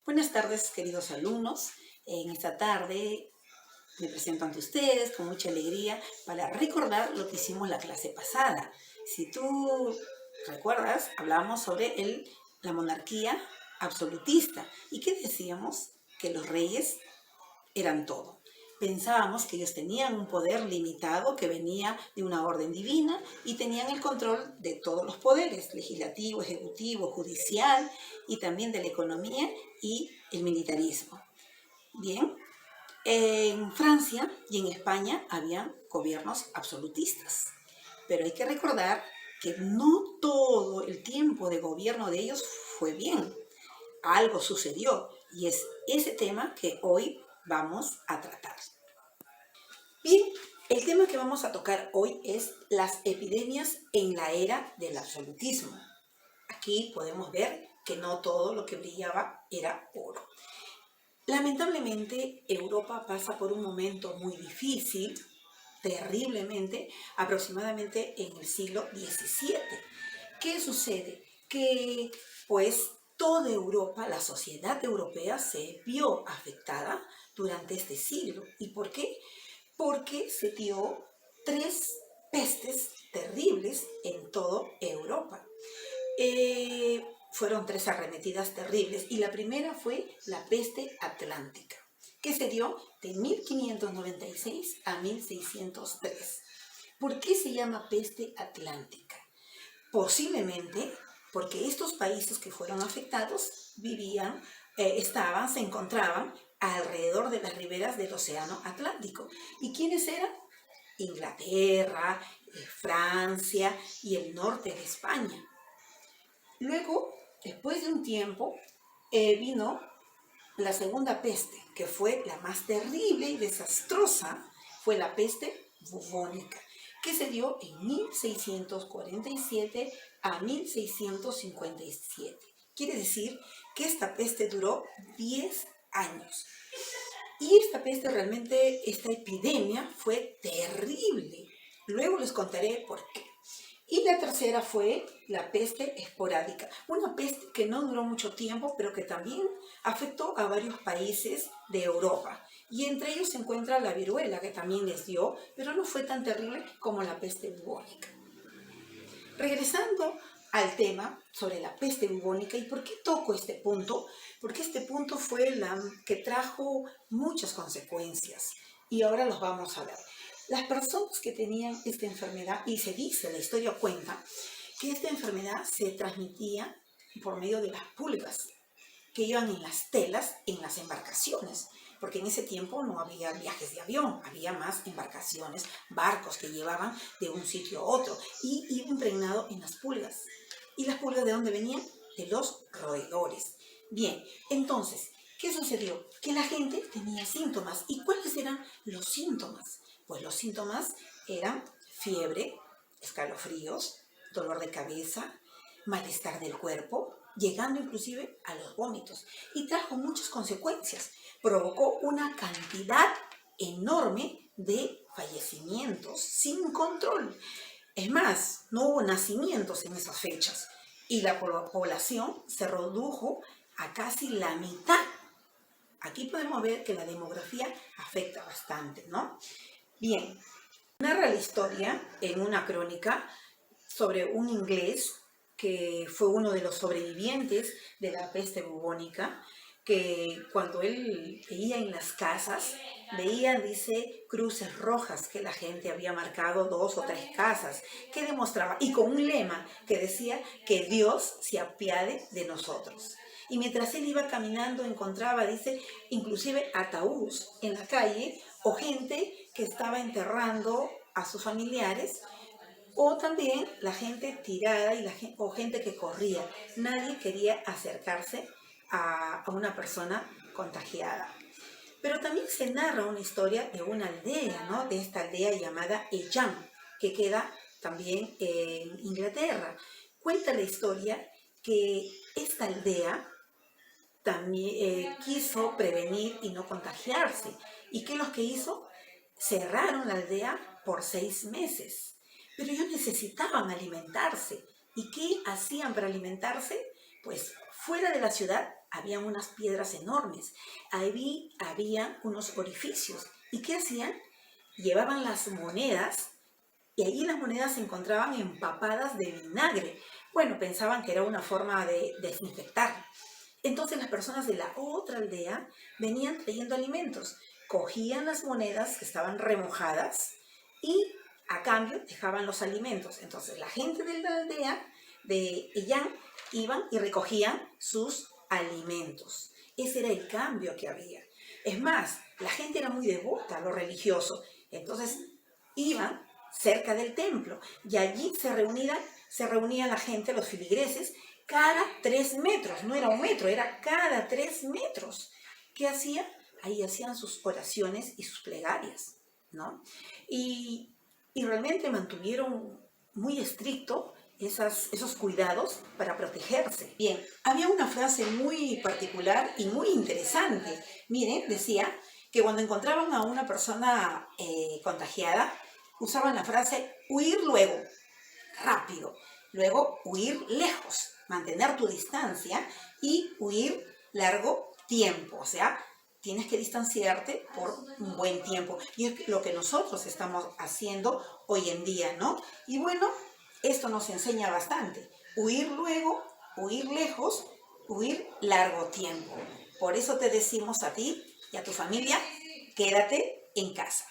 Buenas tardes, queridos alumnos. En esta tarde me presento ante ustedes con mucha alegría para recordar lo que hicimos la clase pasada. Si tú recuerdas, hablamos sobre la monarquía absolutista. ¿Y qué decíamos? Que los reyes eran todo. Pensábamos que ellos tenían un poder limitado que venía de una orden divina y tenían el control de todos los poderes, legislativo, ejecutivo, judicial y también de la economía y el militarismo. Bien, en Francia y en España había gobiernos absolutistas, pero hay que recordar que no todo el tiempo de gobierno de ellos fue bien. Algo sucedió y es ese tema que hoy vamos a tratar. Bien, el tema que vamos a tocar hoy es las epidemias en la era del absolutismo. Aquí podemos ver que no todo lo que brillaba era oro. Lamentablemente, Europa pasa por un momento muy difícil, terriblemente, aproximadamente en el siglo XVII. ¿Qué sucede? Que pues toda Europa, la sociedad europea se vio afectada durante este siglo. ¿Y por qué? Porque se dio 3 pestes terribles en toda Europa. Fueron 3 arremetidas terribles y la primera fue la peste atlántica, que se dio de 1596 a 1603. ¿Por qué se llama peste atlántica? Posiblemente porque estos países que fueron afectados se encontraban alrededor de las riberas del Océano Atlántico. ¿Y quiénes eran? Inglaterra, Francia y el norte de España. Luego, después de un tiempo, vino la segunda peste, que fue la más terrible y desastrosa, fue la peste bubónica, que se dio en 1647 a 1657. Quiere decir que esta peste duró 10 años. Y esta epidemia fue terrible. Luego les contaré por qué. Y la tercera fue la peste esporádica, una peste que no duró mucho tiempo, pero que también afectó a varios países de Europa. Y entre ellos se encuentra la viruela, que también les dio, pero no fue tan terrible como la peste bubónica. Regresando al tema sobre la peste bubónica, ¿y por qué toco este punto? Porque este punto fue el que trajo muchas consecuencias y ahora los vamos a ver. Las personas que tenían esta enfermedad, y se dice, la historia cuenta, que esta enfermedad se transmitía por medio de las pulgas que iban en las telas en las embarcaciones, porque en ese tiempo no había viajes de avión, había más embarcaciones, barcos que llevaban de un sitio a otro y iba impregnado en las pulgas. ¿Y las pulgas de dónde venían? De los roedores. Bien, entonces, ¿qué sucedió? Que la gente tenía síntomas. ¿Y cuáles eran los síntomas? Pues los síntomas eran fiebre, escalofríos, dolor de cabeza, malestar del cuerpo, llegando inclusive a los vómitos, y trajo muchas consecuencias. Provocó una cantidad enorme de fallecimientos sin control. Es más, no hubo nacimientos en esas fechas y la población se redujo a casi la mitad. Aquí podemos ver que la demografía afecta bastante, ¿no? Bien, narra la historia en una crónica sobre un inglés que fue uno de los sobrevivientes de la peste bubónica, que cuando él veía en las casas, veía, dice, cruces rojas que la gente había marcado 2 o 3 casas, que demostraba, y con un lema que decía que Dios se apiade de nosotros. Y mientras él iba caminando encontraba, dice, inclusive ataúdes en la calle o gente que estaba enterrando a sus familiares, o también la gente tirada o gente que corría. Nadie quería acercarse a una persona contagiada. Pero también se narra una historia de una aldea, ¿no? De esta aldea llamada Eyam, que queda también en Inglaterra. Cuenta la historia que esta aldea también quiso prevenir y no contagiarse. ¿Y qué es lo que hizo? Cerraron la aldea por 6 meses. Pero ellos necesitaban alimentarse. ¿Y qué hacían para alimentarse? Pues fuera de la ciudad había unas piedras enormes, ahí había unos orificios. ¿Y qué hacían? Llevaban las monedas y allí las monedas se encontraban empapadas de vinagre. Bueno, pensaban que era una forma de desinfectar. Entonces las personas de la otra aldea venían trayendo alimentos, cogían las monedas que estaban remojadas y a cambio dejaban los alimentos. Entonces la gente de la aldea de Eyán iban y recogían sus alimentos. Ese era el cambio que había. Es más, la gente era muy devota a lo religioso. Entonces iban cerca del templo y allí se reunía la gente, los filigreses, cada 3 metros, no era un metro, era cada 3 metros. ¿Qué hacían? Ahí hacían sus oraciones y sus plegarias, ¿no? Y realmente mantuvieron muy estricto esos cuidados para protegerse. Bien, había una frase muy particular y muy interesante. Miren, decía que cuando encontraban a una persona contagiada, usaban la frase huir luego, rápido. Luego, huir lejos, mantener tu distancia y huir largo tiempo. O sea, tienes que distanciarte por un buen tiempo. Y es lo que nosotros estamos haciendo hoy en día, ¿no? Y bueno, esto nos enseña bastante. Huir luego, huir lejos, huir largo tiempo. Por eso te decimos a ti y a tu familia, quédate en casa.